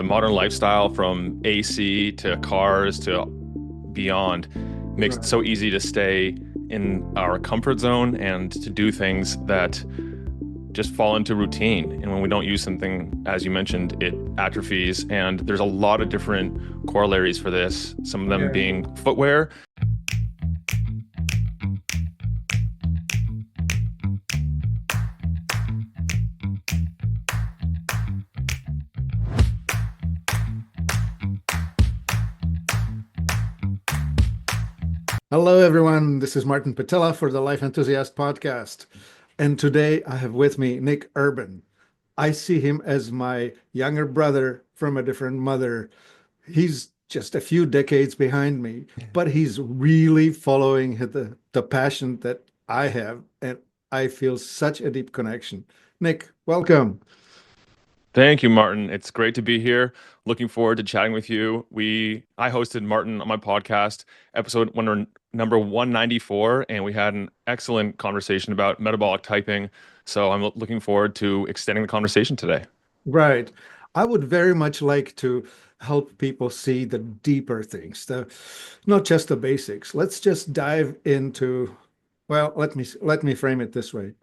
modern lifestyle from AC to cars to beyond makes it Right. so easy to stay in our comfort zone and to do things that just fall into routine. And when we don't use something, as you mentioned, it atrophies. And there's a lot of different corollaries for this, some of them Yeah. being footwear. Hello, everyone. This is Martin Pytela for the Life Enthusiast podcast. And today I have with me Nick Urban. I see him as my younger brother from a different mother. He's just a few decades behind me, but he's really following the passion that I have. And I feel such a deep connection. Nick, welcome. Thank you, Martin. It's great to be here. Looking forward to chatting with you. I hosted Martin on my podcast, number 194, and we had an excellent conversation about metabolic typing. So I'm looking forward to extending the conversation today. Right. I would very much like to help people see the deeper things, not just the basics. Let's just dive into, well, let me frame it this way.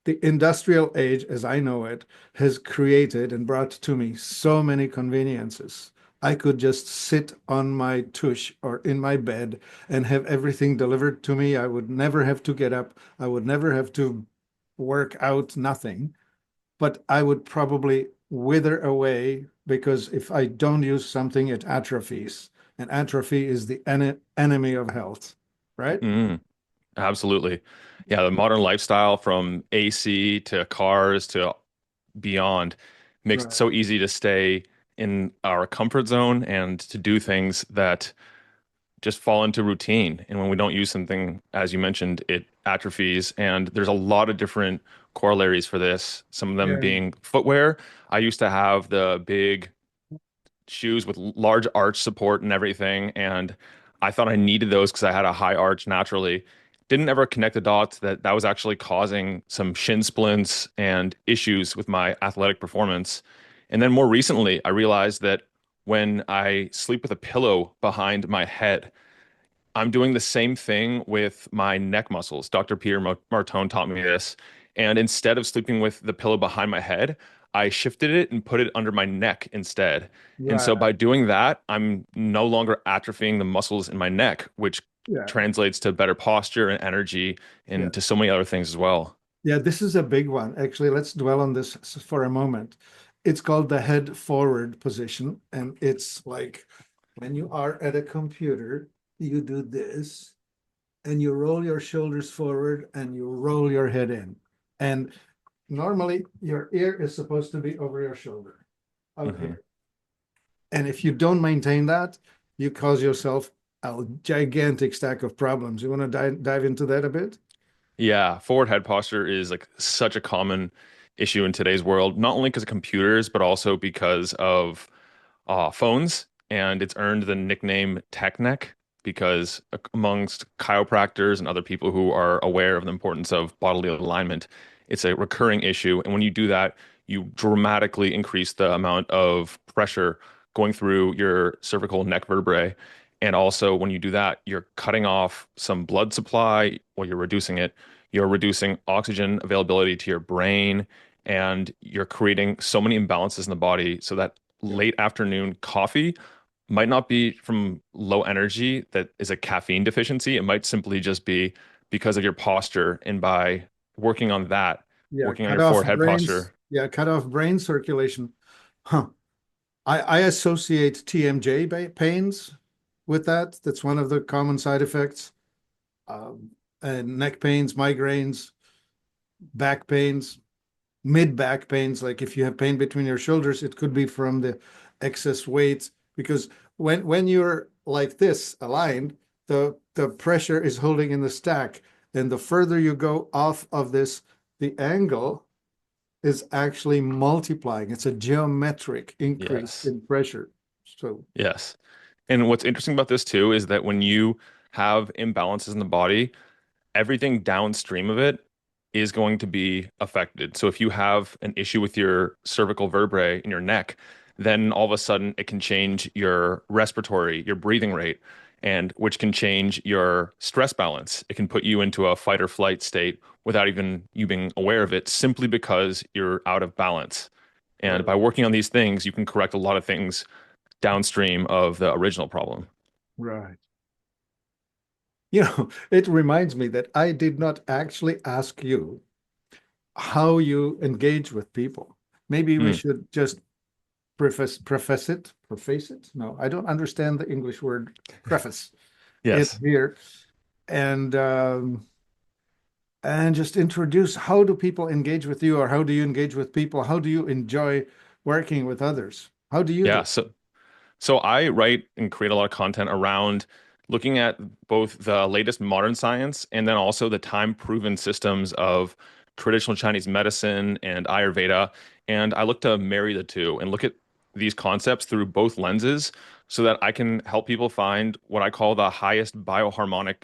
The industrial age, as I know it, has created and brought to me so many conveniences. I could just sit on my tush or in my bed and have everything delivered to me. I would never have to get up. I would never have to work out, nothing, but I would probably wither away because if I don't use something, it atrophies. And atrophy is the enemy of health, right? Mm, absolutely. Yeah, the modern lifestyle from AC to cars to beyond makes it Right. so easy to stay in our comfort zone and to do things that just fall into routine. And when we don't use something, as you mentioned, it atrophies. And there's a lot of different corollaries for this, some of them Yeah. being footwear. I used to have the big shoes with large arch support and everything. And I thought I needed those because I had a high arch naturally. Didn't ever connect the dots that that was actually causing some shin splints and issues with my athletic performance. And then more recently, I realized that when I sleep with a pillow behind my head, I'm doing the same thing with my neck muscles. Dr. Peter Martone taught me this. And instead of sleeping with the pillow behind my head, I shifted it and put it under my neck instead. And so Right. by doing that, I'm no longer atrophying the muscles in my neck, which Yeah. translates to better posture and energy Yeah. and to so many other things as well. Yeah. This is a big one. Actually, let's dwell on this for a moment. It's called the head forward position. And it's like when you are at a computer, you do this and you roll your shoulders forward and you roll your head in. And normally your ear is supposed to be over your shoulder. Okay. Mhm. And if you don't maintain that, you cause yourself a gigantic stack of problems. You want to dive into that a bit? Yeah, forward head posture is like such a common issue in today's world, not only because of computers, but also because of phones, and it's earned the nickname tech neck because amongst chiropractors and other people who are aware of the importance of bodily alignment, it's a recurring issue. And when you do that, you dramatically increase the amount of pressure going through your cervical neck vertebrae. And also, when you do that, you're cutting off some blood supply or you're reducing it. You're reducing oxygen availability to your brain, and you're creating so many imbalances in the body so that Yeah. late afternoon coffee might not be from low energy that is a caffeine deficiency. It might simply just be because of your posture. And by working on that, Yeah. working on your forehead posture. Cut off brain circulation. Huh. I associate TMJ pains with that. That's one of the common side effects. Um, and neck pains, migraines, back pains, mid back pains. Like if you have pain between your shoulders, it could be from the excess weight because when you're like this aligned, the pressure is holding in the stack. And the further you go off of this, the angle is actually multiplying. It's a geometric increase Yes. in pressure. So Yes. And what's interesting about this too is that when you have imbalances in the body, everything downstream of it is going to be affected. So if you have an issue with your cervical vertebrae in your neck, then all of a sudden it can change your respiratory, your breathing rate, and which can change your stress balance. It can put you into a fight or flight state without even you being aware of it, simply because you're out of balance. And by Right. working on these things, you can correct a lot of things downstream of the original problem. Right. It reminds me that I did not actually ask you how you engage with people. Maybe we Mm, should just preface it. No, I don't understand the English word preface it yes. here, and um, and just introduce how do people engage with you, or how do you engage with people? How do you enjoy working with others? How do you do Yeah. it? So I write and create a lot of content around looking at both the latest modern science and then also the time-proven systems of traditional Chinese medicine and Ayurveda. And I look to marry the two and look at these concepts through both lenses so that I can help people find what I call the highest bioharmonic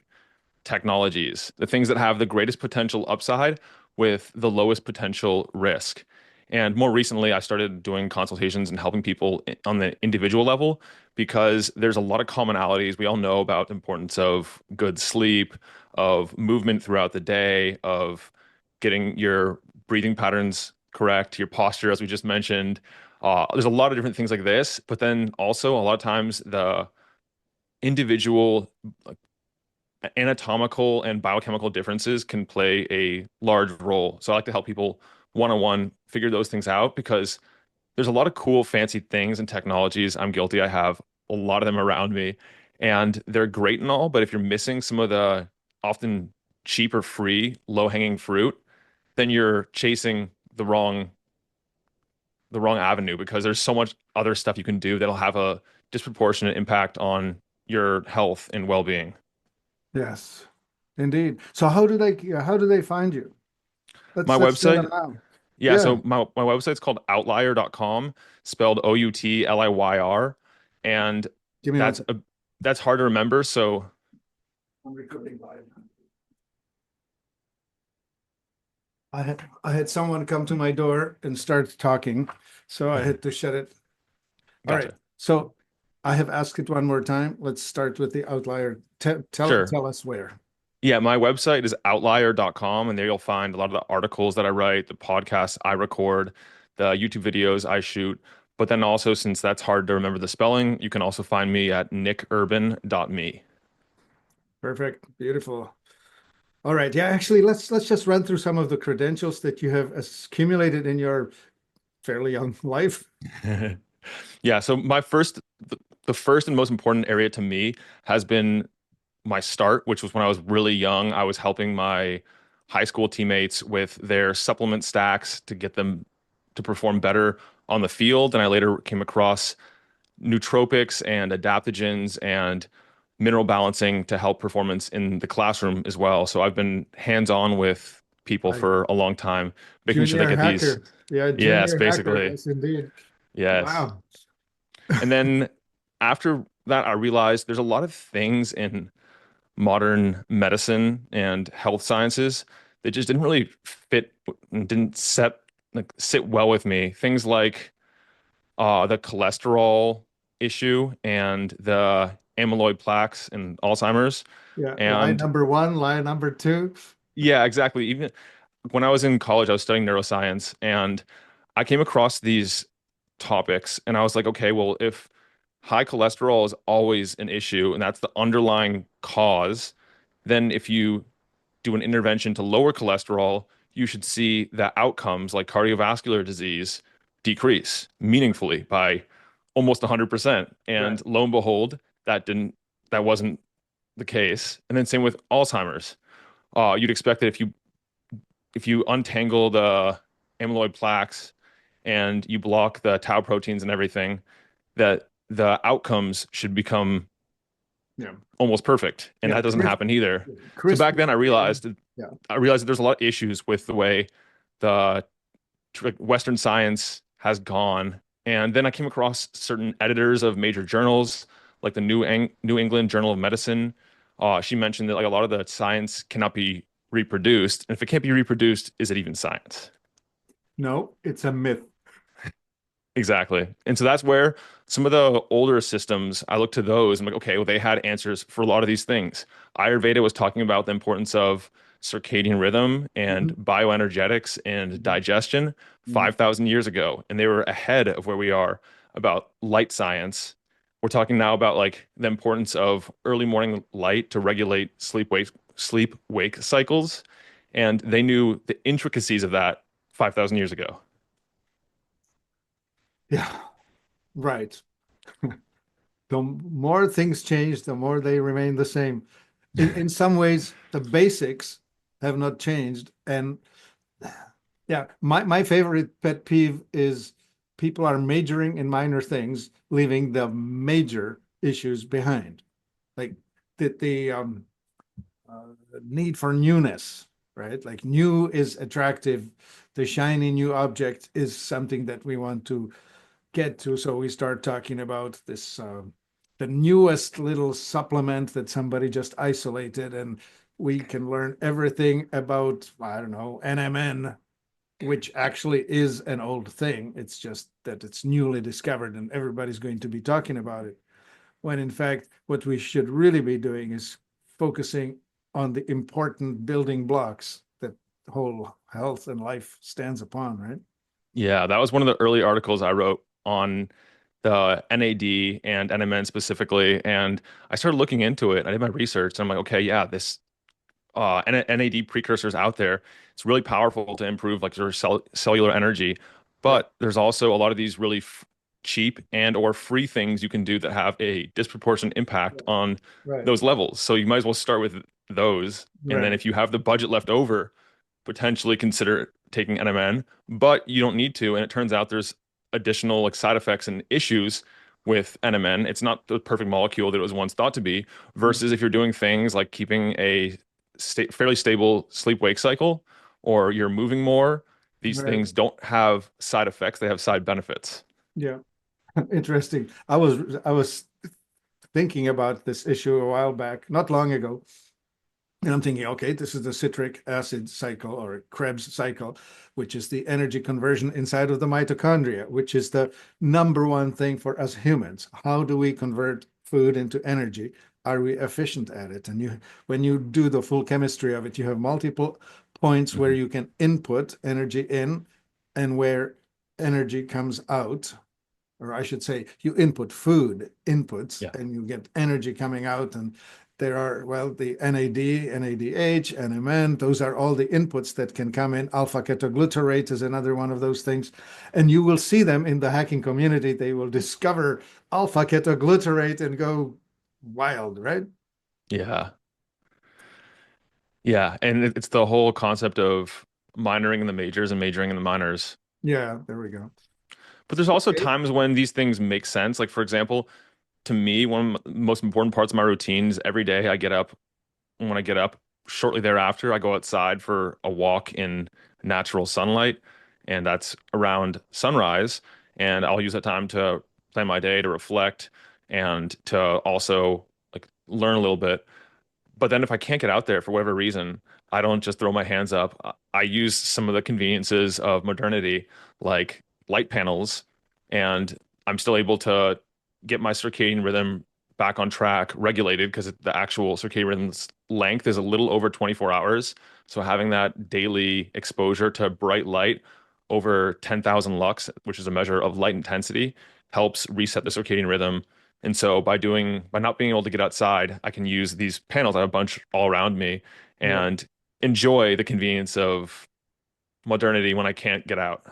technologies, the things that have the greatest potential upside with the lowest potential risk. And more recently, I started doing consultations and helping people on the individual level because there's a lot of commonalities. We all know about the importance of good sleep, of movement throughout the day, of getting your breathing patterns correct, your posture, as we just mentioned. There's a lot of different things like this, but then also a lot of times the individual anatomical and biochemical differences can play a large role. So I like to help people one-on-one figure those things out because there's a lot of cool, fancy things and technologies. I'm guilty. I have a lot of them around me, and they're great and all. But if you're missing some of the often cheap or free, low-hanging fruit, then you're chasing the wrong avenue because there's so much other stuff you can do that'll have a disproportionate impact on your health and well-being. Yes, indeed. So how do they find you? My Let's get them website. now. Yeah, Yeah, so my website's called outlier.com, spelled Outlier, and give me one that's second. a that's hard to remember. So I'm recording live. I had someone come to my door and start talking, so I had to shut it. All right. gotcha. So I have asked it one more time. Let's start with the outlier. Tell Sure. tell us where. Yeah, my website is outlier.com, and there you'll find a lot of the articles that I write, the podcasts I record, the YouTube videos I shoot. But then also, since that's hard to remember the spelling, you can also find me at nickurban.me. Perfect. Beautiful. All right. Yeah, actually, let's just run through some of the credentials that you have accumulated in your fairly young life. Yeah, so the first and most important area to me has been my start, which was when I was really young. I was helping my high school teammates with their supplement stacks to get them to perform better on the field. And I later came across nootropics and adaptogens and mineral balancing to help performance in the classroom as well. So I've been hands-on with people Like for a long time, making sure they junior get these. hacker. Yeah, Yes, junior hacker. basically. Yes, indeed. Yes. Wow. And then after that, I realized there's a lot of things in modern medicine and health sciences that just didn't really fit and didn't sit well with me. Things like the cholesterol issue and the amyloid plaques and Alzheimer's. Yeah. Line And number one, line number two. yeah, exactly. Even when I was in college, I was studying neuroscience and I came across these topics and I was like, okay, well, if high cholesterol is always an issue and that's the underlying cause, then if you do an intervention to lower cholesterol, you should see that outcomes like cardiovascular disease decrease meaningfully by almost 100%. Right. And lo and behold, that wasn't the case. And then same with Alzheimer's. You'd expect that if you untangle the amyloid plaques and you block the tau proteins and everything, that the outcomes should become Yeah. almost perfect. And Yeah. that doesn't happen either. So back then Crispy. Yeah. I realized that there's a lot of issues with the way the Western science has gone. And then I came across certain editors of major journals, like the New England Journal of Medicine. She mentioned that like a lot of the science cannot be reproduced. And if it can't be reproduced, is it even science? No, it's a myth. Exactly. And so that's where some of the older systems, I look to those. I'm like, okay, well, they had answers for a lot of these things. Ayurveda was talking about the importance of circadian rhythm and Mhm, bioenergetics and mhm, digestion mhm. 5,000 years ago. And they were ahead of where we are about light science. We're talking now about like the importance of early morning light to regulate sleep wake cycles. And they knew the intricacies of that 5,000 years ago. Yeah, right. The more things change, the more they remain the same. In some ways, the basics have not changed. And yeah, my favorite pet peeve is people are majoring in minor things, leaving the major issues behind. Like the need for newness, right? Like new is attractive. The shiny new object is something that we want to get to. So we start talking about this, the newest little supplement that somebody just isolated, and we can learn everything about, I don't know, NMN, which actually is an old thing. It's just that it's newly discovered and everybody's going to be talking about it. When in fact, what we should really be doing is focusing on the important building blocks that whole health and life stands upon, right? Yeah, that was one of the early articles I wrote on the NAD and NMN specifically. And I started looking into it. I did my research. And I'm like, okay, yeah, this NAD precursors out there. It's really powerful to improve like your cellular energy. Yeah, But there's also a lot of these really f cheap and or free things you can do that have a disproportionate impact on right, those levels. So you might as well start with those. And then right. if you have the budget left over, potentially consider taking NMN, but you don't need to. And it turns out there's additional like side effects and issues with NMN. It's not the perfect molecule that it was once thought to be, versus if you're doing things like keeping a fairly stable sleep-wake cycle or you're moving more, these Right. things don't have side effects, they have side benefits. Yeah. Interesting. I was thinking about this issue a while back, not long ago. And I'm thinking, okay, this is the citric acid cycle or Krebs cycle, which is the energy conversion inside of the mitochondria, which is the number one thing for us humans. How do we convert food into energy? Are we efficient at it? And when you do the full chemistry of it, you have multiple points where Mhm. you can input energy in and where energy comes out, or I should say, you input food inputs Yeah. and you get energy coming out. And there are, well, the NAD, NADH, NMN, those are all the inputs that can come in. Alpha ketoglutarate is another one of those things. And you will see them in the hacking community. They will discover alpha ketoglutarate and go wild, right? Yeah. Yeah. And it's the whole concept of minoring in the majors and majoring in the minors. Yeah, there we go. But there's also Okay. times when these things make sense. Like, for example, to me, one of the most important parts of my routine is every day I get up. And when I get up, shortly thereafter, I go outside for a walk in natural sunlight, and that's around sunrise. And I'll use that time to plan my day, to reflect, and to also like learn a little bit. But then if I can't get out there for whatever reason, I don't just throw my hands up. I use some of the conveniences of modernity, like light panels, and I'm still able to get my circadian rhythm back on track, regulated, because the actual circadian rhythm's length is a little over 24 hours. So having that daily exposure to bright light over 10,000 lux, which is a measure of light intensity, helps reset the circadian rhythm. And so by not being able to get outside, I can use these panels. I have a bunch all around me Yeah. and enjoy the convenience of modernity when I can't get out.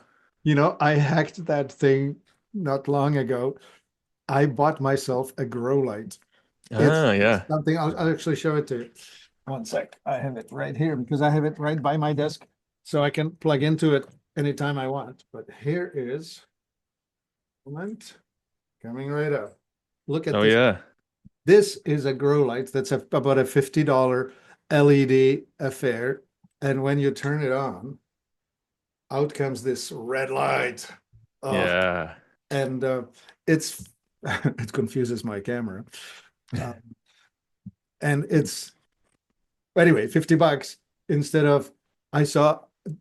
I hacked that thing not long ago. I bought myself a grow light. Ah, It's yeah. something, I'll actually show it to you. One sec. I have it right here because I have it right by my desk, so I can plug into it anytime I want. But here is one coming right up. Look at Oh, this. yeah. This is a grow light that's about a $50 LED affair. And when you turn it on, out comes this red light. Oh, Yeah. and it's it confuses my camera. Uh, and it's anyway, $50 instead of I saw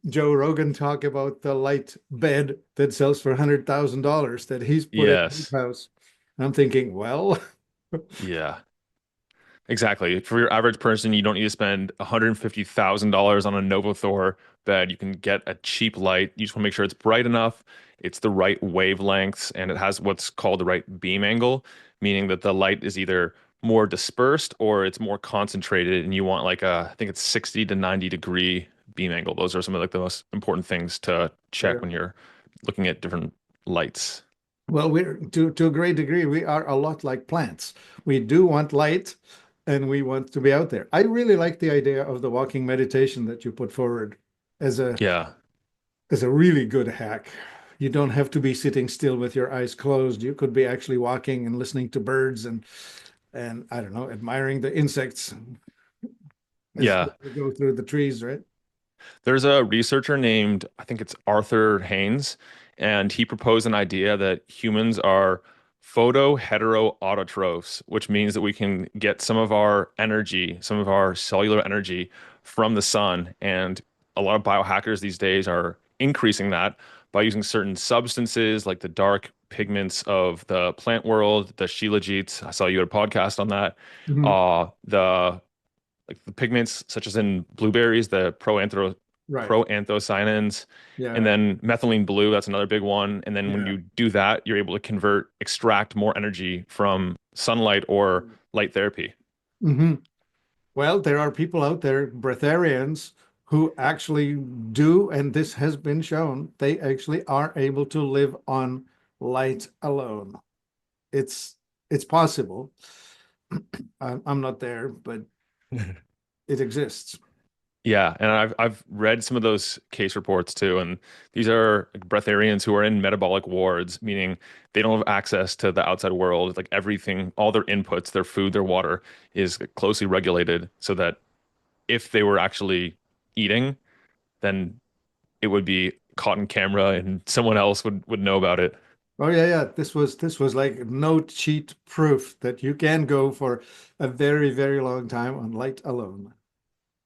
Joe Rogan talk about the light bed that sells for $100,000 that he's put in his Yes. house. And I'm thinking, well, Yeah. Exactly. For your average person, you don't need to spend $150,000 on a Novothor bed. You can get a cheap light. You just want to make sure it's bright enough, it's the right wavelengths, and it has what's called the right beam angle, meaning that the light is either more dispersed or it's more concentrated, and you want like a, I think it's 60 to 90 degree beam angle. Those are some of like the most important things to check when yeah. you're looking at different lights. Well, we're to a great degree, we are a lot like plants. We do want light and we want to be out there. I really like the idea of the walking meditation that you put forward as a Yeah. as a really good hack. You don't have to be sitting still with your eyes closed. You could be actually walking and listening to birds and I don't know, admiring the insects as Yeah. they go through the trees, right? There's a researcher named, I think it's Arthur Haynes, and he proposed an idea that humans are photoheteroautotrophs, which means that we can get some of our energy, some of our cellular energy from the sun. And a lot of biohackers these days are increasing that by using certain substances like the dark pigments of the plant world, the shilajits. I saw you had a podcast on that. Mhm. The like the pigments such as in blueberries, the Right. proanthocyanins, and Yeah. then methylene blue, that's another big one. And then when Yeah. you do that, you're able to extract more energy from sunlight or light therapy. hmm Well, there are people out there, breatharians, who actually do, and this has been shown, they actually are able to live on light alone. It's it's possible. I'm not there, but it exists. Yeah, and I've read some of those case reports too, and these are like breatharians who are in metabolic wards, meaning they don't have access to the outside world. Like everything, all their inputs, their food, their water is closely regulated so that if they were actually eating, then it would be caught in camera and someone else would know about it. Oh yeah, yeah. This was like no cheat proof that you can go for a very, very long time on light alone.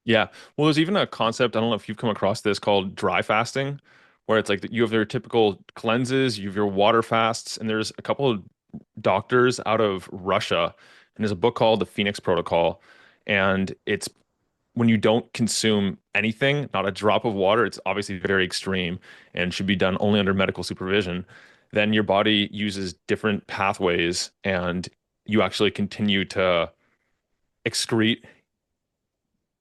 Yeah. Well, there's even a concept, I don't know if you've come across this, called dry fasting, where it's like that you have your typical cleanses, you have your water fasts, and there's a couple of doctors out of Russia, and there's a book called The Phoenix Protocol, and it's when you don't consume anything, not a drop of water, it's obviously very extreme and should be done only under medical supervision. Then your body uses different pathways and you actually continue to excrete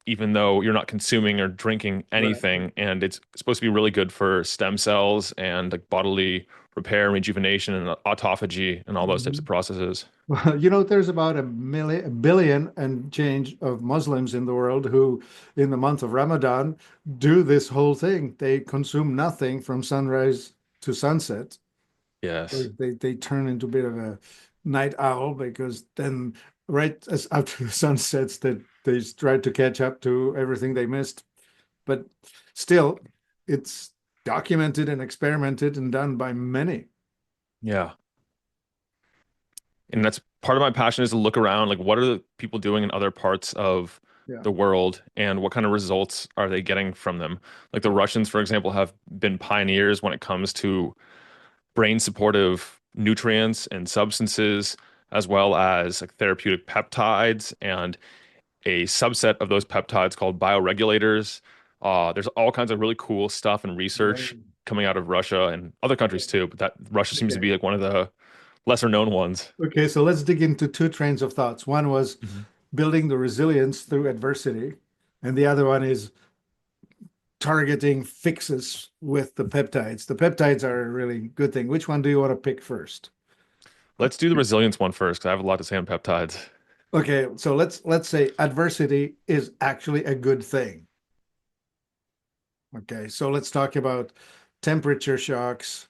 even though you're not consuming or drinking Right. anything. And it's supposed to be really good for stem cells and like bodily repair and rejuvenation and autophagy and all those types of Mhm. processes. Well, there's about a billion and change of Muslims in the world who, in the month of Ramadan, do this whole thing. They consume nothing from sunrise to sunset. Yes. They turn into a bit of a night owl because then, right as after the sun sets, that they try to catch up to everything they missed. But still, it's documented and experimented and done by many. Yeah. And that's part of my passion is to look around, like what are the people doing in other parts of Yeah. the world and what kind of results are they getting from them? Like the Russians, for example, have been pioneers when it comes to brain supportive nutrients and substances, as well as like therapeutic peptides and a subset of those peptides called bioregulators. There's all kinds of really cool stuff and research Right. coming out of Russia and other countries too, but that Russia seems to Okay. be like one of the lesser known ones. Okay, so let's dig into two trains of thoughts. One was Mhm. building the resilience through adversity, and the other one is targeting fixes with the peptides. The peptides are a really good thing. Which one do you want to pick first? Let's do the resilience one first, because I have a lot to say on peptides. Okay, so let's say adversity is actually a good thing. Okay, so let's talk about temperature shocks,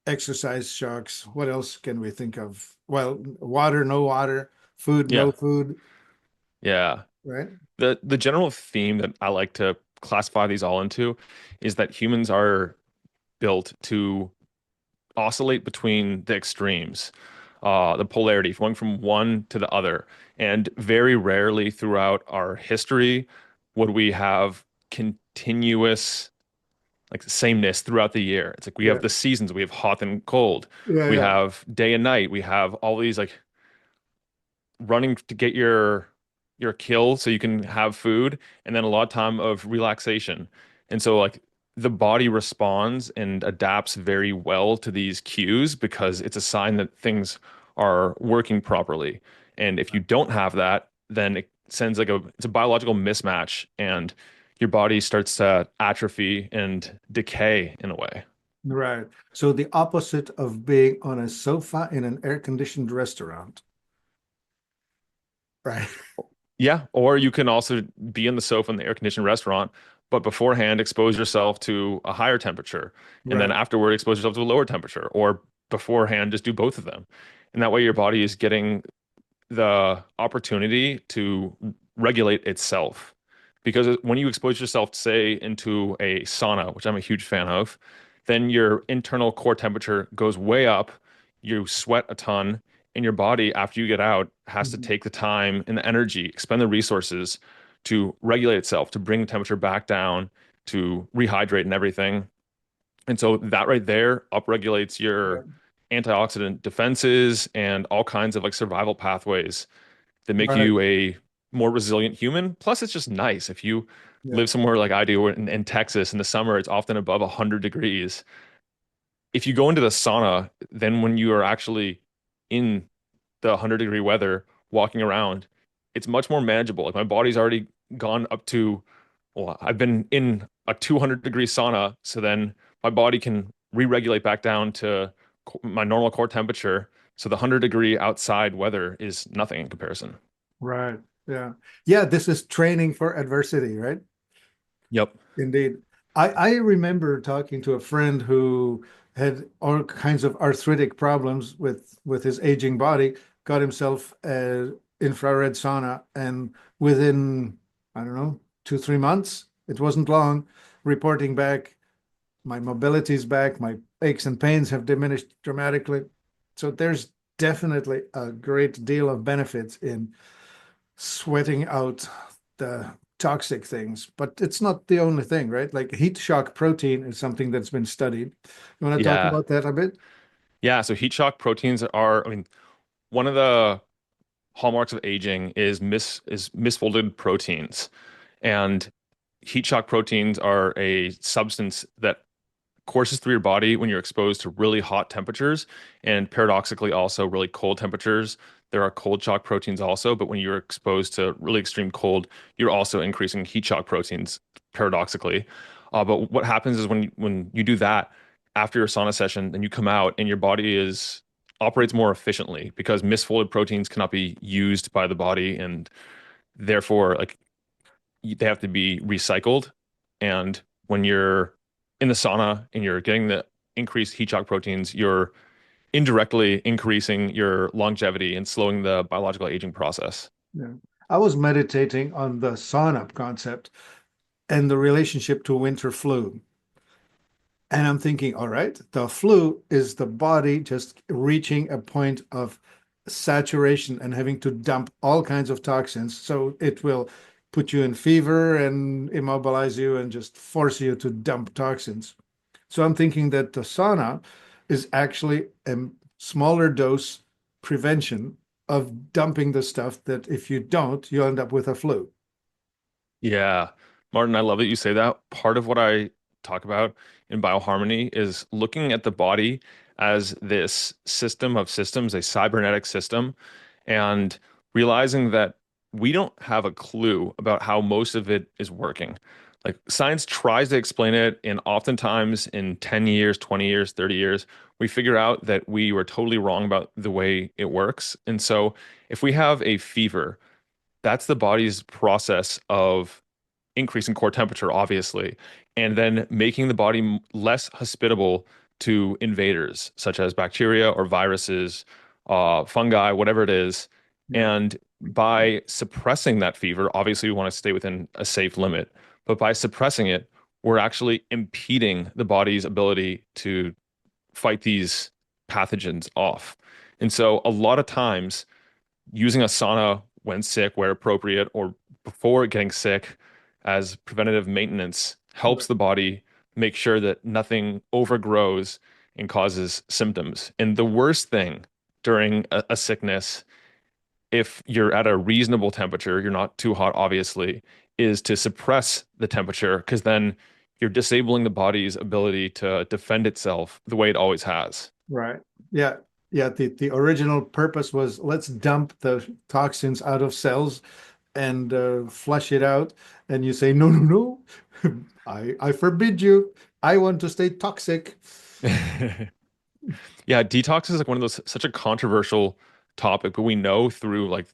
exercise shocks. What else can we think of? Well, water, no water, food, no Yeah, food, yeah. right? The general theme that I like to classify these all into is that humans are built to oscillate between the extremes, the polarity, going from one to the other. And very rarely throughout our history would we have continuous like sameness throughout the year. It's like we have Yeah. the seasons, we have hot and cold, Yeah, we yeah. have day and night, we have all these like running to get your kill so you can have food, and then a lot of time of relaxation. And so like the body responds and adapts very well to these cues because it's a sign that things are working properly. And if you don't have that, then it sends like it's a biological mismatch, and your body starts to atrophy and decay in a way. Right. So the opposite of being on a sofa in an air-conditioned restaurant. Right. Yeah, or you can also be in the sofa in the air-conditioned restaurant, but beforehand expose yourself to a higher temperature, and then Right. afterward expose yourself to a lower temperature, or beforehand just do both of them. And that way your body is getting the opportunity to regulate itself. Because when you expose yourself, say, into a sauna, which I'm a huge fan of, then your internal core temperature goes way up, you sweat a ton, and your body, after you get out, has to Mhm. take the time and the energy, expend the resources to regulate itself, to bring the temperature back down, to rehydrate and everything. And so that right there upregulates Yeah. your antioxidant defenses and all kinds of like survival pathways that make Right. you a more resilient human. Plus, it's just nice. If you Yeah. live somewhere like I do in Texas in the summer, it's often above 100 degrees. If you go into the sauna, then when you are actually in the 100-degree weather, walking around, it's much more manageable. Like my body's already gone up to, well, I've been in a 200-degree sauna, so then my body can re-regulate back down to my normal core temperature. So the 100-degree outside weather is nothing in comparison. Right. Yeah. Yeah, this is training for adversity, right? Yep. Indeed. I remember talking to a friend who had all kinds of arthritic problems with his aging body, got himself a infrared sauna, and within, I don't know, 2, 3 months, it wasn't long, reporting back, my mobility's back, my aches and pains have diminished dramatically. So there's definitely a great deal of benefits in sweating out the toxic things, but it's not the only thing, right? Like heat shock protein is something that's been studied. You want to talk Yeah. about that a bit? Yeah. So heat shock proteins are, I mean, one of the hallmarks of aging is misfolded proteins. And heat shock proteins are a substance that courses through your body when you're exposed to really hot temperatures and paradoxically also really cold temperatures. There are cold shock proteins also, but when you're exposed to really extreme cold, you're also increasing heat shock proteins paradoxically. But what happens is when you do that after your sauna session, then you come out and your body is operates more efficiently because misfolded proteins cannot be used by the body and therefore like they have to be recycled. And when you're in the sauna and you're getting the increased heat shock proteins, you're indirectly increasing your longevity and slowing the biological aging process. Yeah. I was meditating on the sauna concept and the relationship to winter flu. And I'm thinking, all right, the flu is the body just reaching a point of saturation and having to dump all kinds of toxins. So it will put you in fever and immobilize you and just force you to dump toxins. So I'm thinking that the sauna is actually a smaller dose prevention of dumping the stuff that if you don't, you end up with a flu. Yeah. Martin, I love that you say that. Part of what I talk about in bioharmony is looking at the body as this system of systems, a cybernetic system, and realizing that we don't have a clue about how most of it is working. Like science tries to explain it, and oftentimes in 10 years, 20 years, 30 years, we figure out that we were totally wrong about the way it works. And so if we have a fever, that's the body's process of increasing core temperature, obviously, and then making the body less hospitable to invaders such as bacteria or viruses, fungi, whatever it is. Yeah. And by suppressing that fever, obviously we want to stay within a safe limit, but by suppressing it, we're actually impeding the body's ability to fight these pathogens off. And so a lot of times, using a sauna when sick, where appropriate, or before getting sick as preventative maintenance helps Right. the body make sure that nothing overgrows and causes symptoms. And the worst thing during a sickness, if you're at a reasonable temperature, you're not too hot, obviously, is to suppress the temperature because then you're disabling the body's ability to defend itself the way it always has. Right. Yeah. Yeah. The original purpose was let's dump the toxins out of cells and flush it out. And you say, no, no, no. I forbid you. I want to stay toxic. Yeah, detox is like one of those such a controversial topic, but we know through like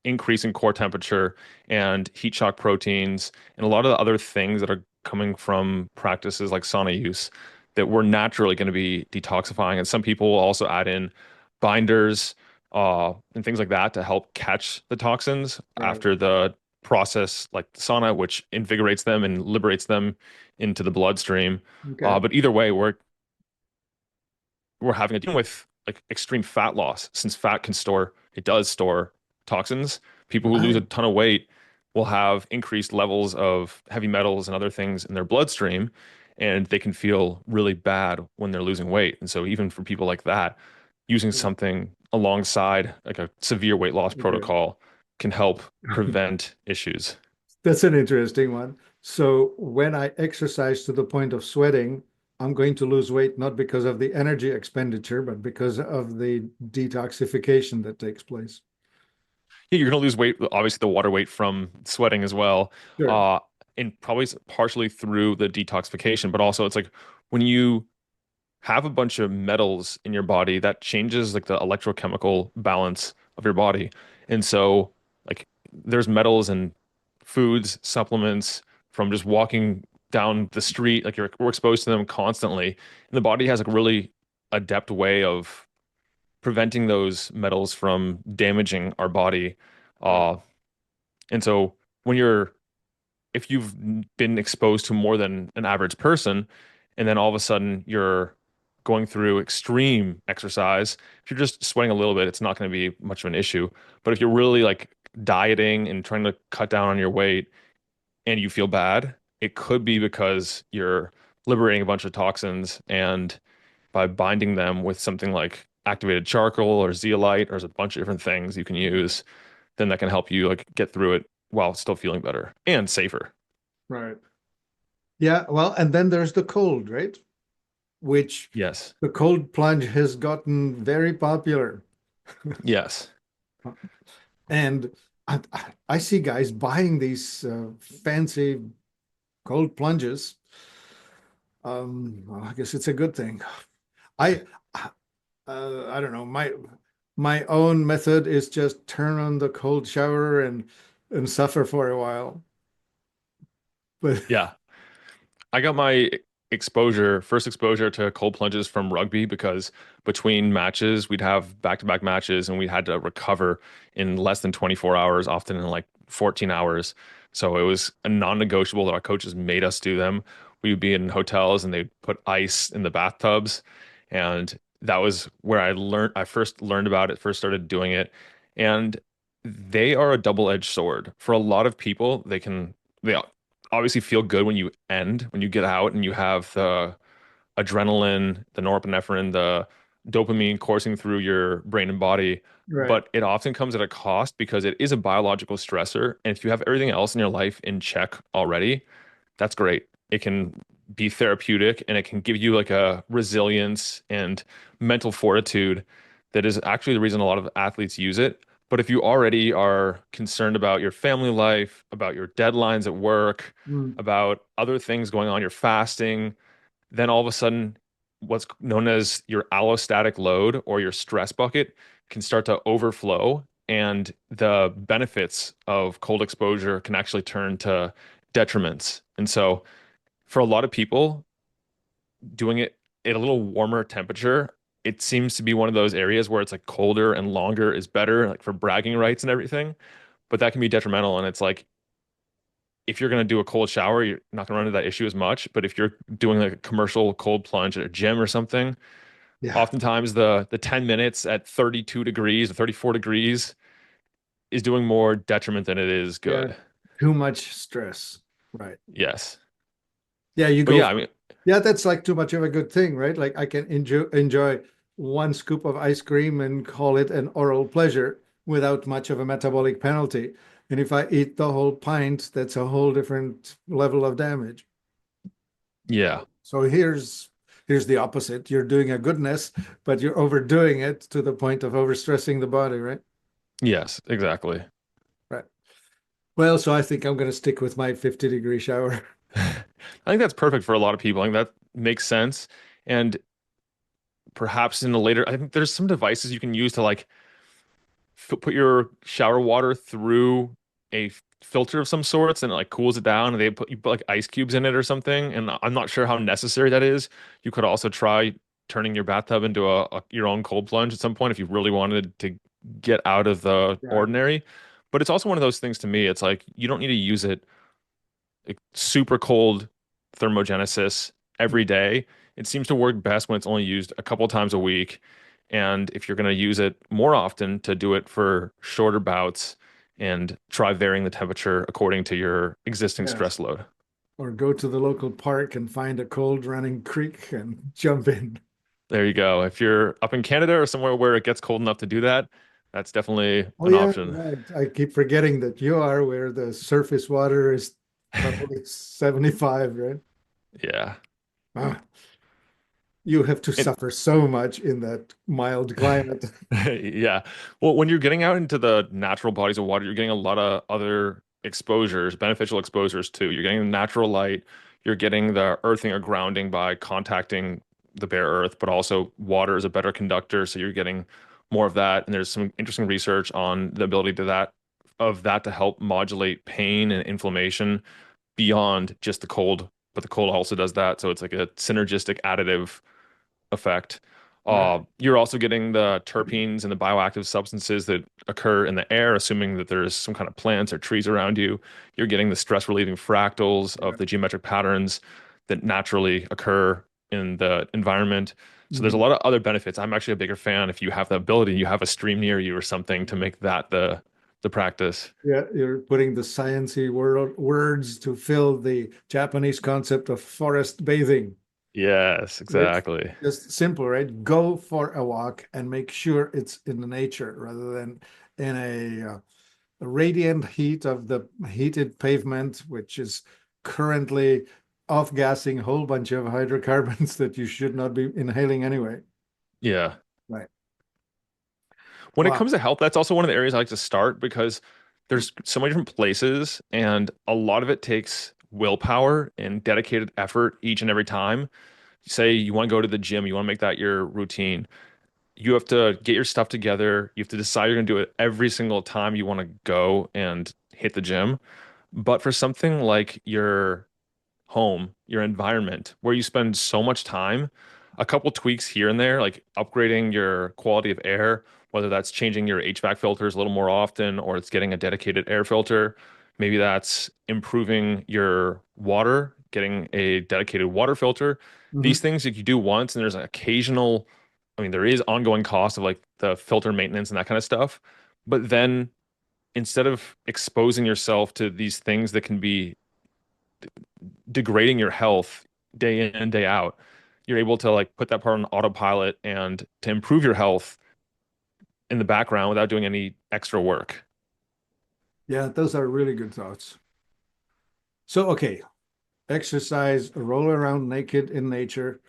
increasing core temperature and heat shock proteins and a lot of the other things that are coming from practices like sauna use that we're naturally going to be detoxifying. And some people will also add in binders and things like that to help catch the toxins Right. after the process, like the sauna, which invigorates them and liberates them into the bloodstream. Okay. But either way, we're having to deal with like extreme fat loss since fat can store, it does store toxins. People who lose a Right. ton of weight will have increased levels of heavy metals and other things in their bloodstream, and they can feel really bad when they're losing weight. And so, even for people like that, using something alongside like a severe weight loss Okay. protocol can help prevent issues. That's an interesting one. So when I exercise to the point of sweating, I'm going to lose weight not because of the energy expenditure, but because of the detoxification that takes place. Yeah, you're going to lose weight, obviously the water weight from sweating as well, Sure. uh, and probably partially through the detoxification. But also, it's like when you have a bunch of metals in your body, that changes like the electrochemical balance of your body. And so, like, there's metals in foods, supplements from just walking down the street, like we're exposed to them constantly. And the body has like a really adept way of preventing those metals from damaging our body. Right. Uh, and so when you're, if you've been exposed to more than an average person, and then all of a sudden you're going through extreme exercise, if you're just sweating a little bit, it's not going to be much of an issue. But if you're really like dieting and trying to cut down on your weight and you feel bad, it could be because you're liberating a bunch of toxins and by binding them with something like activated charcoal or zeolite, or there's a bunch of different things you can use, then that can help you like get through it while still feeling better and safer. Right. Yeah. Well, and then there's the cold, right? Which Yes. the cold plunge has gotten very popular. Yes. And I see guys buying these fancy cold plunges. Well, I guess it's a good thing. I I don't know. My own method is just turn on the cold shower and suffer for a while. But Yeah. I got my first exposure to cold plunges from rugby because between matches, we'd have back-to-back matches and we had to recover in less than 24 hours, often in like 14 hours. So it was a non-negotiable that our coaches made us do them. We would be in hotels and they'd put ice in the bathtubs. And that was where I first learned about it, first started doing it. And they are a double-edged sword. For a lot of people, they obviously feel good when you end, when you get out and you have the adrenaline, the norepinephrine, the dopamine coursing through your brain and body. right. But it often comes at a cost because it is a biological stressor. And if you have everything else in your life in check already, that's great. It can be therapeutic and it can give you like a resilience and mental fortitude that is actually the reason a lot of athletes use it. But if you already are concerned about your family life, about your deadlines at work, Mm, about other things going on, you're fasting, then all of a sudden, what's known as your allostatic load or your stress bucket can start to overflow. And the benefits of cold exposure can actually turn to detriments. And so, for a lot of people, doing it at a little warmer temperature, it seems to be one of those areas where it's like colder and longer is better, like for bragging rights and everything. But that can be detrimental. And it's like, if you're going to do a cold shower, you're not going to run into that issue as much. But if you're doing like a commercial cold plunge at a gym or something, yeah. oftentimes the 10 minutes at 32 degrees or 34 degrees is doing more detriment than it is Yeah. good. Too much stress. Right. Yes. Yeah, you But go yeah, for, I mean, yeah, that's like too much of a good thing, right? Like I can enjoy one scoop of ice cream and call it an oral pleasure without much of a metabolic penalty. And if I eat the whole pint, that's a whole different level of damage. yeah. So here's the opposite. You're doing a goodness, but you're overdoing it to the point of overstressing the body, right? Yes, exactly. Right. Well, so I think I'm going to stick with my 50-degree shower. I think that's perfect for a lot of people. I think that makes sense. And perhaps in a later, I think there's some devices you can use to like f put your shower water through a filter of some sorts and it like cools it down and you put like ice cubes in it or something. And I'm not sure how necessary that is. You could also try turning your bathtub into your own cold plunge at some point if you really wanted to get out of the Right. ordinary. But it's also one of those things to me. It's like you don't need to use it like super cold thermogenesis every day. It seems to work best when it's only used a couple times a week. And if you're going to use it more often, to do it for shorter bouts and try varying the temperature according to your existing Yes. stress load. Or go to the local park and find a cold running creek and jump in. There you go. If you're up in Canada or somewhere where it gets cold enough to do that, that's definitely Oh an yeah, option. right. I keep forgetting that you are where the surface water is probably 75, right? Yeah. Ah, you have to And suffer so much in that mild climate. yeah. Well, when you're getting out into the natural bodies of water, you're getting a lot of other exposures, beneficial exposures too. You're getting the natural light, you're getting the earthing or grounding by contacting the bare earth, but also water is a better conductor, so you're getting more of that. And there's some interesting research on the ability of that to help modulate pain and inflammation beyond just the cold, but the cold also does that. So it's like a synergistic additive effect. Right. You're also getting the terpenes and the bioactive substances that occur in the air, assuming that there's some kind of plants or trees around you. You're getting the stress relieving fractals of Right. the geometric patterns that naturally occur in the environment. So there's a Mhm. lot of other benefits. I'm actually a bigger fan if you have the ability, you have a stream near you or something to make that the practice. Yeah, you're putting the sciencey words to fill the Japanese concept of forest bathing, Yes, right? exactly. Just simple, right? Go for a walk and make sure it's in the nature rather than in a radiant heat of the heated pavement, which is currently off-gassing a whole bunch of hydrocarbons that you should not be inhaling anyway. Yeah. Right. When it Wow. comes to health, that's also one of the areas I like to start because there's so many different places and a lot of it takes willpower and dedicated effort each and every time. Say you want to go to the gym, you want to make that your routine. You have to get your stuff together. You have to decide you're going to do it every single time you want to go and hit the gym. But for something like your home, your environment, where you spend so much time, a couple tweaks here and there, like upgrading your quality of air, whether that's changing your HVAC filters a little more often or it's getting a dedicated air filter. Maybe that's improving your water, getting a dedicated water filter. These Mhm. things you do once, and there's an occasional, I mean, there is ongoing cost of like the filter maintenance and that kind of stuff. But then instead of exposing yourself to these things that can be degrading your health day in and day out, you're able to like put that part on autopilot and to improve your health in the background without doing any extra work. Yeah, those are really good thoughts. So, okay, exercise, roll around naked in nature,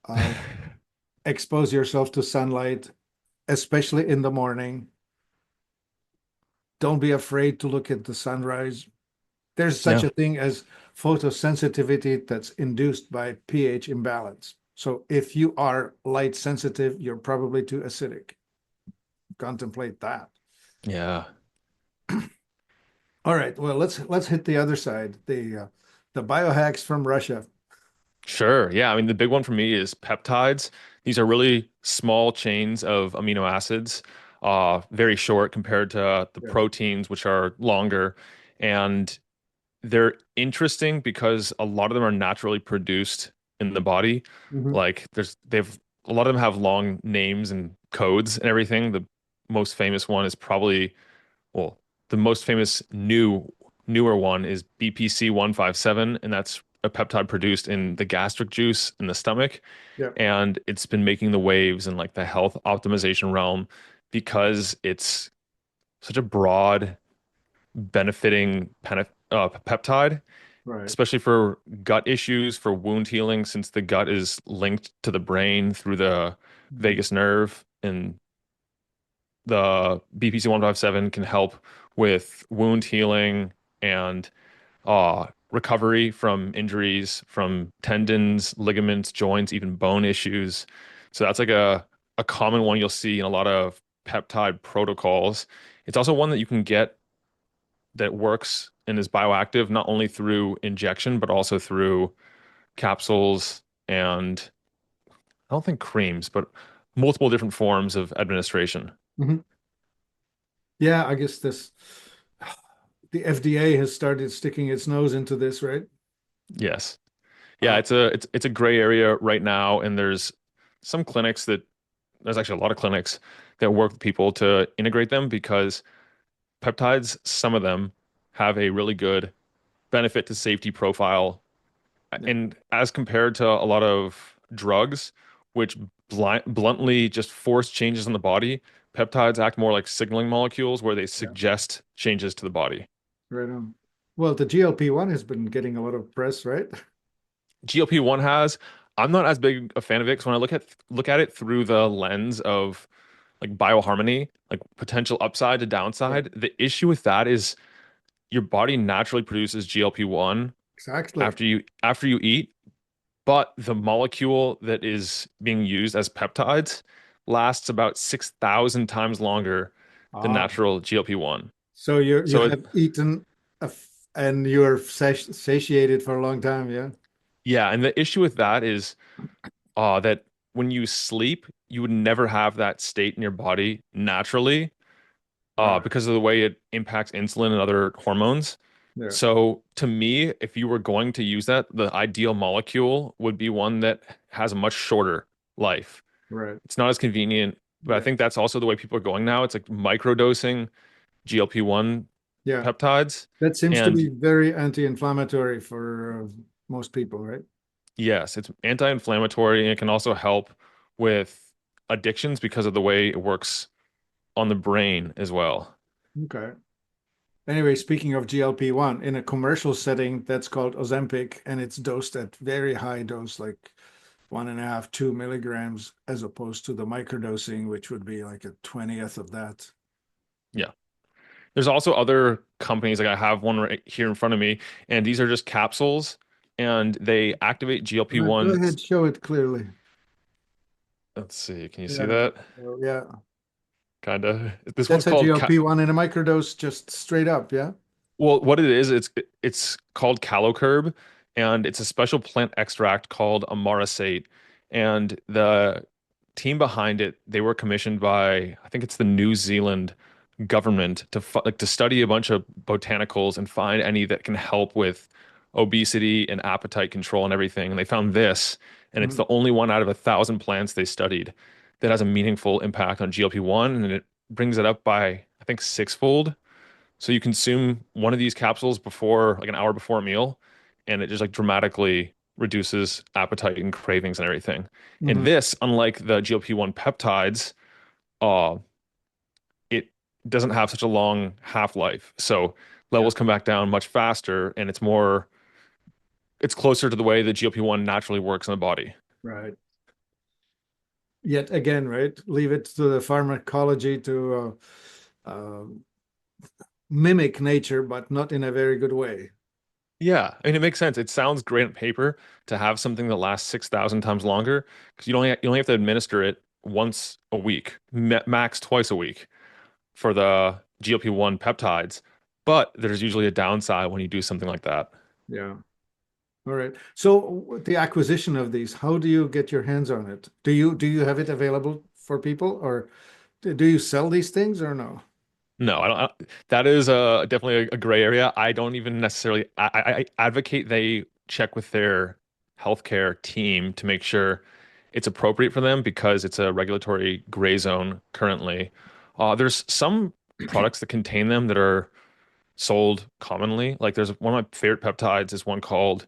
uh, expose yourself to sunlight, especially in the morning. Don't be afraid to look at the sunrise. There's such Yeah. a thing as photosensitivity that's induced by pH imbalance. So if you are light sensitive, you're probably too acidic. Contemplate that. Yeah. All right, well, let's hit the other side, the biohacks from Russia. Sure. Yeah. I mean, the big one for me is peptides. These are really small chains of amino acids, very short compared to the Yeah. proteins, which are longer. And they're interesting because a lot of them are naturally produced in the body. Mhm. Like they've a lot of them have long names and codes and everything. The most famous one is probably, well, the most famous new newer one is BPC 157, and that's a peptide produced in the gastric juice in the stomach. Yeah. And it's been making the waves in like the health optimization realm because it's such a broad benefiting peptide, Right. especially for gut issues, for wound healing, since the gut is linked to the brain through the Mhm. vagus nerve. And the BPC 157 can help with wound healing and recovery from injuries, from tendons, ligaments, joints, even bone issues. So that's like a common one you'll see in a lot of peptide protocols. It's also one that you can get that works and is bioactive not only through injection, but also through capsules and I don't think creams, but multiple different forms of administration. Mhm. Yeah, I guess this the FDA has started sticking its nose into this, right? Yes. Yeah, Uh, it's a gray area right now, and some clinics that there's actually a lot of clinics that work with people to integrate them because peptides, some of them have a really good benefit to safety profile. yeah, And as compared to a lot of drugs, which bluntly just force changes in the body, peptides act more like signaling molecules where they yeah, suggest changes to the body. right on. Well, the GLP-1 has been getting a lot of press, right? GLP-1 has, I'm not as big a fan of it because when I look at it through the lens of like bioharmony, like potential upside to Yeah, downside, the issue with that is your body naturally produces GLP-1 exactly. after you eat, but the molecule that is being used as peptides lasts about 6,000 times longer than Ah, natural GLP-1. so you So have eaten and you're satiated for a long time, yeah? yeah, and the issue with that is that when you sleep, you would never have that state in your body naturally Right. because of the way it impacts insulin and other hormones. Yeah. So to me, if you were going to use that, the ideal molecule would be one that has a much shorter life. Right. It's not as convenient, but I Yeah. think that's also the way people are going now. It's like microdosing GLP-1 Yeah. peptides. That seems to be And very anti-inflammatory for most people, right? yes, it's anti-inflammatory and it can also help with addictions because of the way it works on the brain as well. Okay. Anyway, speaking of GLP-1, in a commercial setting, that's called Ozempic, and it's dosed at very high dose, like 1.5, 2 milligrams, as opposed to the microdosing, which would be like a 20th of that. Yeah. There's also other companies, like I have one right here in front of me, and these are just capsules and they activate Go GLP-1. ahead, show it clearly. Let's see, can you see Yeah. that? Yeah. Kind of. This one's That's a called Ca GLP-1 in a microdose, just straight up. Yeah. well, what it is, it's called Calocurb, and it's a special plant extract called amaracate. And the team behind it, they were commissioned by, I think it's the New Zealand government to like to study a bunch of botanicals and find any that can help with obesity and appetite control and everything. And they found this, and it's Mhm. the only one out of 1,000 plants they studied that has a meaningful impact on GLP-1, and it brings it up by, I think, sixfold. So you consume one of these capsules before, like an hour before a meal, and it just like dramatically reduces appetite and cravings and everything. And Mhm. this, unlike the GLP-1 peptides, uh, it doesn't have such a long half-life. So Yeah. levels come back down much faster, and it's closer to the way the GLP-1 naturally works in the body. Right. Yet again, right? Leave it to the pharmacology to mimic nature, but not in a very good way. Yeah, I mean, it makes sense. It sounds great on paper to have something that lasts 6,000 times longer because you only have to administer it once a week, max twice a week for the GLP-1 peptides. But there's usually a downside when you do something like that. Yeah. All right. So the acquisition of these, how do you get your hands on it? Do you have it available for people, or do you sell these things or no? No, that is definitely a gray area. I don't even necessarily I advocate they check with their healthcare team to make sure it's appropriate for them because it's a regulatory gray zone currently. There's some products that contain them that are sold commonly. Like there's one of my favorite peptides is one called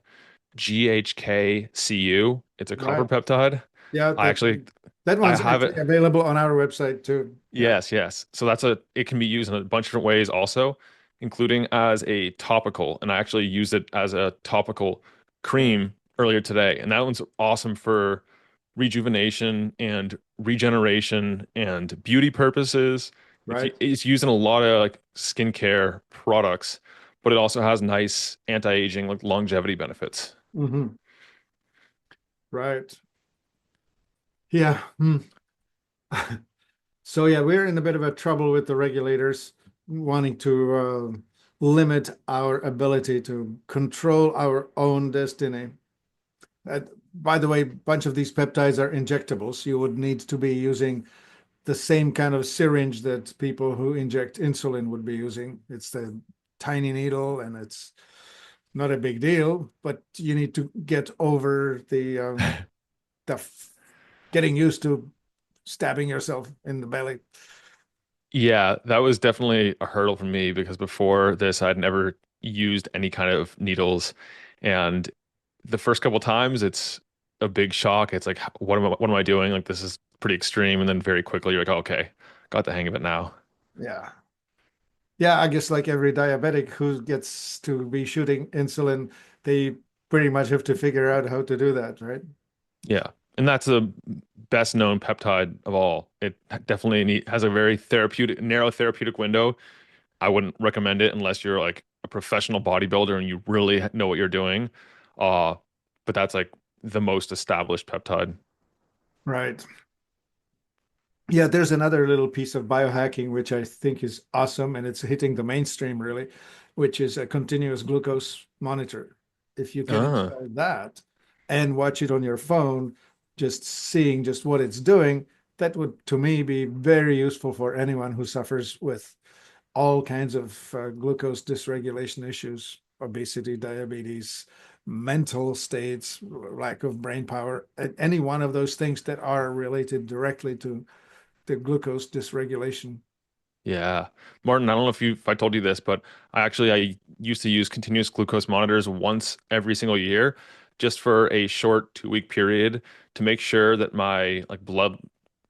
GHKCU. It's a copper Right. peptide. Yeah, I actually that I one's have it. actually available on our website too. Yeah. Yes, yes. So it can be used in a bunch of different ways also, including as a topical. And I actually used it as a topical cream earlier today. And that one's awesome for rejuvenation and regeneration and beauty purposes. Right. It's used in a lot of like skincare products, but it also has nice anti-aging, like longevity benefits. Hmm. Right. Yeah. So yeah, we're in a bit of a trouble with the regulators wanting to limit our ability to control our own destiny. Uh, by the way, a bunch of these peptides are injectables. You would need to be using the same kind of syringe that people who inject insulin would be using. It's the tiny needle and it's not a big deal, but you need to get over the getting used to stabbing yourself in the belly. Yeah, that was definitely a hurdle for me because before this, I'd never used any kind of needles. And the first couple times, it's a big shock. It's like, what am I doing? Like, this is pretty extreme. And then very quickly, you're like, oh, okay, got the hang of it now. Yeah. Yeah, I guess like every diabetic who gets to be shooting insulin, they pretty much have to figure out how to do that, right? Yeah. And that's the best known peptide of all. It definitely has a very therapeutic, narrow therapeutic window. I wouldn't recommend it unless you're like a professional bodybuilder and you really know what you're doing. Uh, but that's like the most established peptide. Right. Yeah, there's another little piece of biohacking which I think is awesome, and it's hitting the mainstream really, which is a continuous glucose monitor. If you can Ah, install that and watch it on your phone, just seeing just what it's doing, that would, to me, be very useful for anyone who suffers with all kinds of glucose dysregulation issues, obesity, diabetes, mental states, lack of brain power, any one of those things that are related directly to the glucose dysregulation. yeah. Martin, I don't know if I told you this, but I used to use continuous glucose monitors once every single year just for a short 2 week period to make sure that my like blood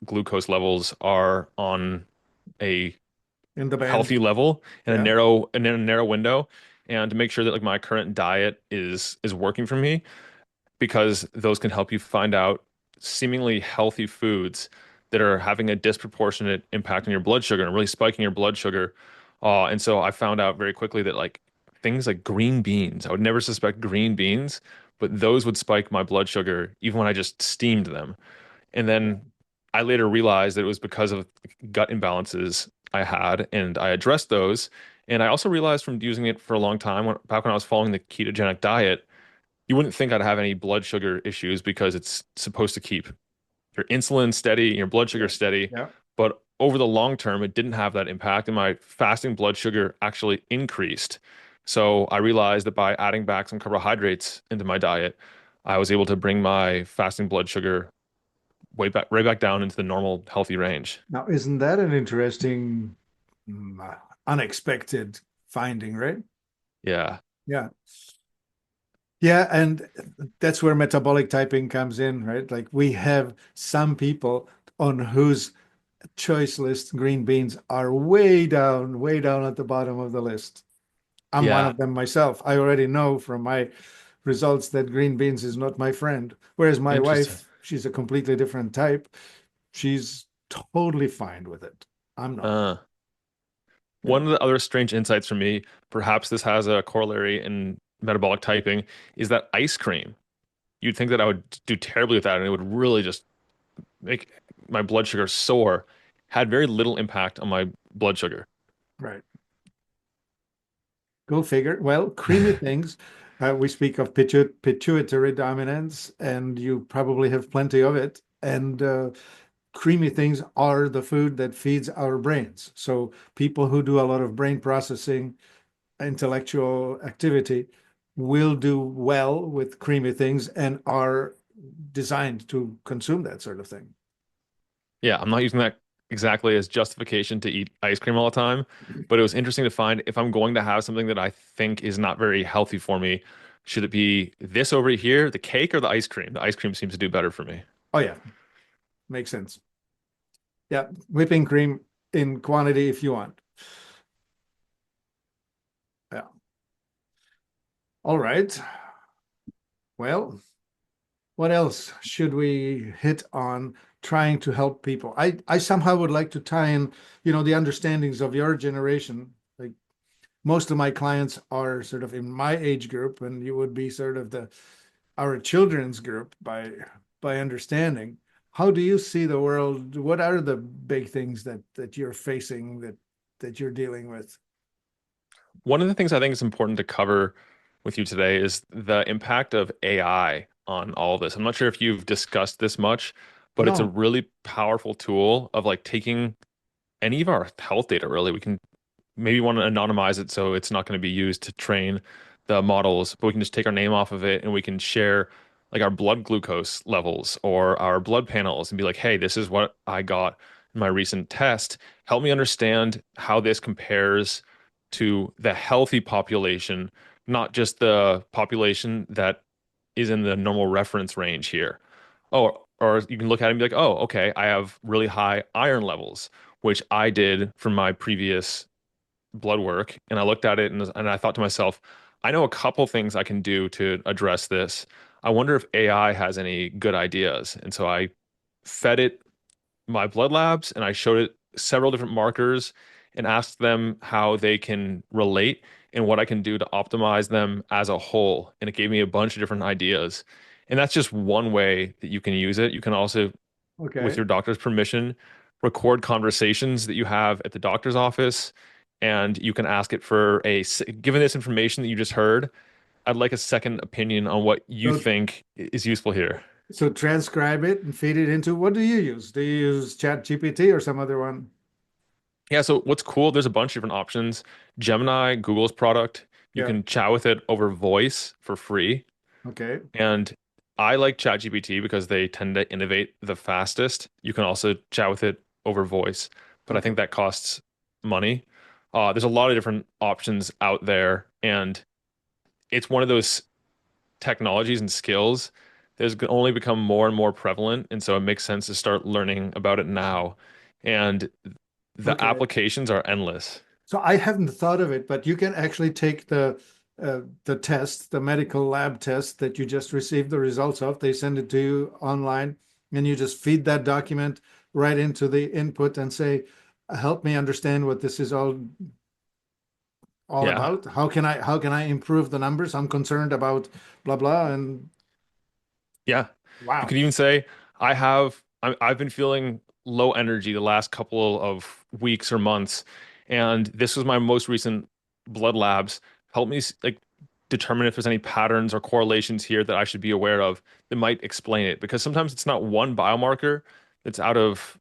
glucose levels are on a In the band. healthy level Yeah. in a narrow window and to make sure that like my current diet is working for me because those can help you find out seemingly healthy foods that are having a disproportionate impact on your blood sugar and really spiking your blood sugar. And so I found out very quickly that like things like green beans, I would never suspect green beans, but those would spike my blood sugar even when I just steamed them. And then I later realized that it was because of gut imbalances I had, and I addressed those. And I also realized from using it for a long time, back when I was following the ketogenic diet, you wouldn't think I'd have any blood sugar issues because it's supposed to keep your insulin steady and your blood sugar Yes. steady. Yeah. But over the long term, it didn't have that impact, and my fasting blood sugar actually increased. So I realized that by adding back some carbohydrates into my diet, I was able to bring my fasting blood sugar right back down into the normal healthy range. Now, isn't that an interesting, unexpected finding, right? Yeah. Yeah. Yeah, and that's where metabolic typing comes in, right? Like we have some people on whose choice list green beans are way down at the bottom of the list. I'm one Yeah. of them myself. I already know from my results that green beans is not my friend. Whereas my Interesting. wife, she's a completely different type. She's totally fine with it. I'm not. Uh, Yeah, One of the other strange insights for me, perhaps this has a corollary in metabolic typing, is that ice cream. You'd think that I would do terribly with that and it would really just make my blood sugar soar. Had very little impact on my blood sugar. right. Go figure. Well, creamy things. We speak of pituitary dominance, and you probably have plenty of it. And creamy things are the food that feeds our brains. So people who do a lot of brain processing, intellectual activity, will do well with creamy things and are designed to consume that sort of thing. Yeah, I'm not using that. exactly as justification to eat ice cream all the time, but it was interesting to find if I'm going to have something that I think is not very healthy for me, should it be this over here, the cake or the ice cream? The ice cream seems to do better for me. Oh yeah, makes sense. Yeah, whipping cream in quantity if you want. Yeah. All right. Well, what else should we hit on trying to help people? I somehow would like to tie in, the understandings of your generation. Like most of my clients are sort of in my age group, and you would be sort of the our children's group by understanding. How do you see the world? What are the big things that you're facing that you're dealing with? One of the things I think is important to cover with you today is the impact of AI on all of this. I'm not sure if you've discussed this much, but it's a No. really powerful tool of like taking any of our health data, really. We can maybe want to anonymize it so it's not going to be used to train the models, but we can just take our name off of it and we can share like our blood glucose levels or our blood panels and be like, hey, this is what I got in my recent test. Help me understand how this compares to the healthy population, not just the population that is in the normal reference range here. Oh, or you can look at it and be like, oh, okay, I have really high iron levels, which I did from my previous blood work, and I looked at it and I thought to myself, I know a couple things I can do to address this. I wonder if AI has any good ideas. And so I fed it my blood labs and I showed it several different markers and asked them how they can relate and what I can do to optimize them as a whole. And it gave me a bunch of different ideas. And that's just one way that you can use it. You can also, with Okay. your doctor's permission, record conversations that you have at the doctor's office. And you can ask it for given this information that you just heard, I'd like a second opinion on what you So think is useful here. so transcribe it and feed it into what do you use? Do you use Chat GPT or some other one? Yeah, so what's cool, there's a bunch of different options. Gemini, Google's product, you Yeah. can chat with it over voice for free. Okay. And I like ChatGPT because they tend to innovate the fastest. You can also chat with it over voice, but I Okay. think that costs money. There's a lot of different options out there, and it's one of those technologies and skills that's only become more and more prevalent. And so it makes sense to start learning about it now. And the Okay. applications are endless. So I haven't thought of it, but you can actually take the test, the medical lab test that you just received the results of. They send it to you online, and you just feed that document right into the input and say, "Help me understand what this is all Yeah. about. How can I improve the numbers? I'm concerned about blah blah." And Yeah. You wow. could even say, I've been feeling low energy the last couple of weeks or months, and this was my most recent blood labs. Help me like determine if there's any patterns or correlations here that I should be aware of that might explain it. Because sometimes it's not one biomarker that's out of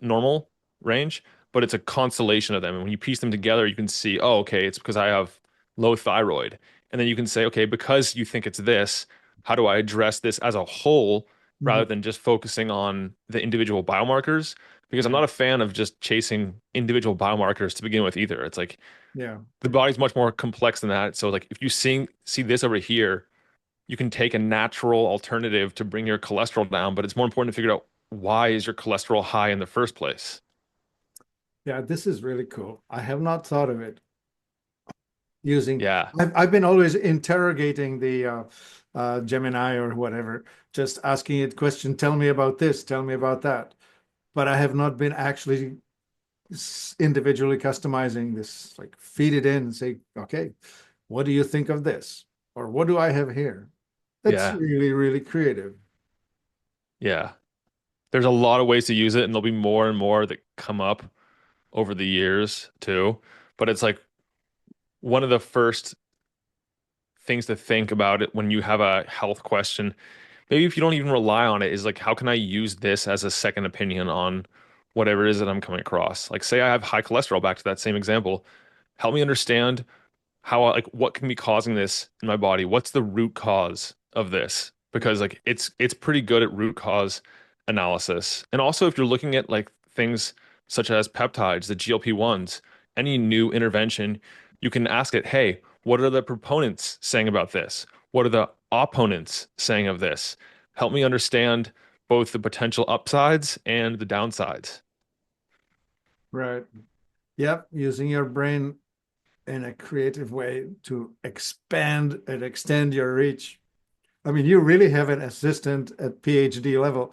normal range, but it's a constellation of them. And when you piece them together, you can see, oh, okay, it's because I have low thyroid. And then you can say, okay, because you think it's this, how do I address this as a whole rather Mhm. than just focusing on the individual biomarkers? Because I'm Yeah. not a fan of just chasing individual biomarkers to begin with either. It's like Yeah. the body's much more complex than that. So like if you see this over here, you can take a natural alternative to bring your cholesterol down, but it's more important to figure out why is your cholesterol high in the first place. Yeah, this is really cool. I have not thought of it using. Yeah. I've been always interrogating the Gemini or whatever, just asking it question, tell me about this, tell me about that. But I have not been actually individually customizing this, like feed it in and say, okay, what do you think of this? Or what do I have here? That's Yeah. really, really creative. Yeah. There's a lot of ways to use it, and there'll be more and more that come up over the years too. But it's like one of the first things to think about it when you have a health question. Maybe if you don't even rely on it, is like, how can I use this as a second opinion on whatever it is that I'm coming across? Like, say I have high cholesterol, back to that same example. Help me understand like what can be causing this in my body? What's the root cause of this? Yeah. Because like it's pretty good at root cause analysis. And also if you're looking at like things such as peptides, the GLP-1s, any new intervention, you can ask it, hey, what are the proponents saying about this? What are the opponents saying of this? Help me understand both the potential upsides and the downsides. Right. Yep. Using your brain in a creative way to expand and extend your reach. I mean, you really have an assistant at PhD level.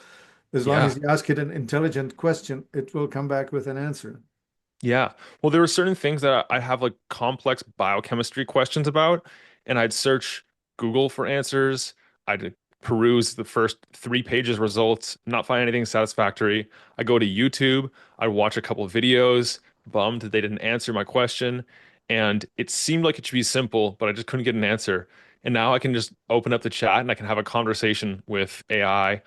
As long Yeah. as you ask it an intelligent question, it will come back with an answer. Yeah. Well, there were certain things that I have like complex biochemistry questions about, and I'd search Google for answers. I'd peruse the first 3 pages results, not find anything satisfactory. I go to YouTube, I watch a couple of videos, bummed that they didn't answer my question, and it seemed like it should be simple, but I just couldn't get an answer. And now I can just open up the chat and I can have a conversation with AI,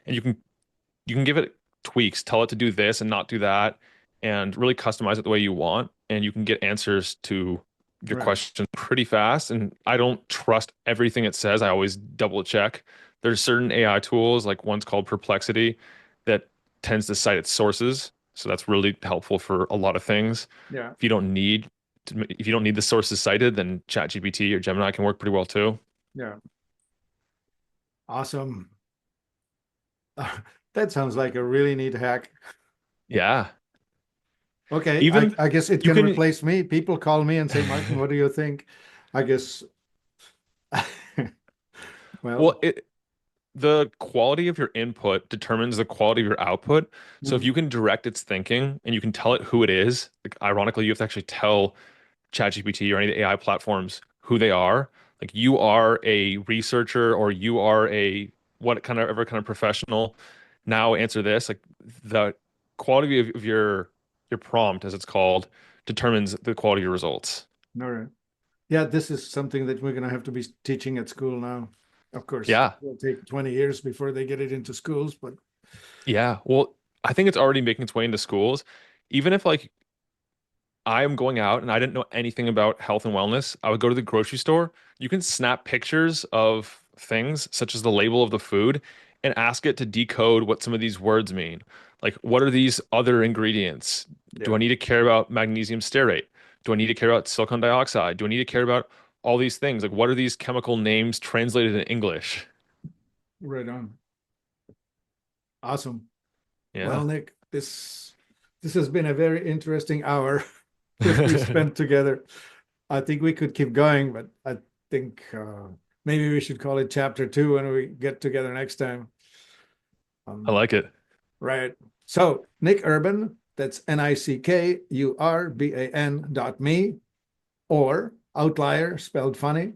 and you can give it tweaks, tell it to do this and not do that, and really customize it the way you want. And you can get answers to your Right. questions pretty fast. And I don't trust everything it says. I always double check. There's certain AI tools, like one's called Perplexity, that tends to cite its sources. So that's really helpful for a lot of things. Yeah. If you don't need the sources cited, then ChatGPT or Gemini can work pretty well too. Yeah. Awesome. That sounds like a really neat hack. Yeah. Okay, Even I guess it you can can, replace me. People call me and say, Martin, what do you think? I guess, well, well, the quality of your input determines the quality of your output. So if mm, you can direct its thinking and you can tell it who it is, like ironically, you have to actually tell ChatGPT or any of the AI platforms who they are. Like you are a researcher or you are a what kind of ever kind of professional. Now answer this. Like the quality of your prompt, as it's called, determines the quality of your results. all right. Yeah, this is something that we're going to have to be teaching at school now. Of course, it Yeah. will take 20 years before they get it into schools, but Yeah. Well, I think it's already making its way into schools. Even if like I am going out and I didn't know anything about health and wellness, I would go to the grocery store. You can snap pictures of things such as the label of the food and ask it to decode what some of these words mean. Like, what are these other ingredients? Do yeah, I need to care about magnesium stearate? Do I need to care about silicon dioxide? Do I need to care about all these things? Like, what are these chemical names translated in English? right on. Awesome. Well, Yeah. Nick, this has been a very interesting hour that we spent together. I think we could keep going, but I think maybe we should call it chapter two when we get together next time. I Um, like it. right. So, Nick Urban, that's NICKURBAN.me, or Outlier, spelled funny,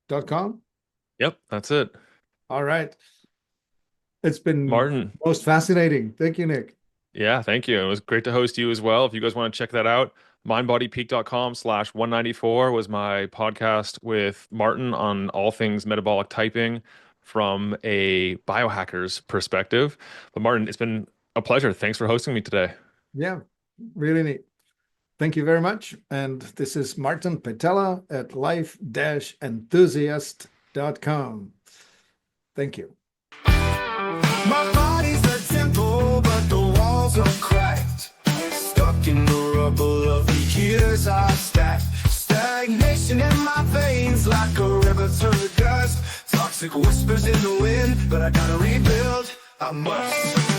OUTLIYR.com. Yep, that's it. All right. It's been Martin, most fascinating. Thank you, Nick. yeah, thank you. It was great to host you as well. If you guys want to check that out, mindbodypeak.com/194 was my podcast with Martin on all things metabolic typing from a biohacker's perspective. But Martin, it's been a pleasure. Thanks for hosting me today. Yeah, really neat. Thank you very much. And this is Martin Pytela at life-enthusiast.com. Thank you. My body's a temple, but the walls are cracked. Stuck in the rubble of the years I've stacked. Stagnation in my veins like a river through the dust. Toxic whispers in the wind, but I gotta rebuild. I must.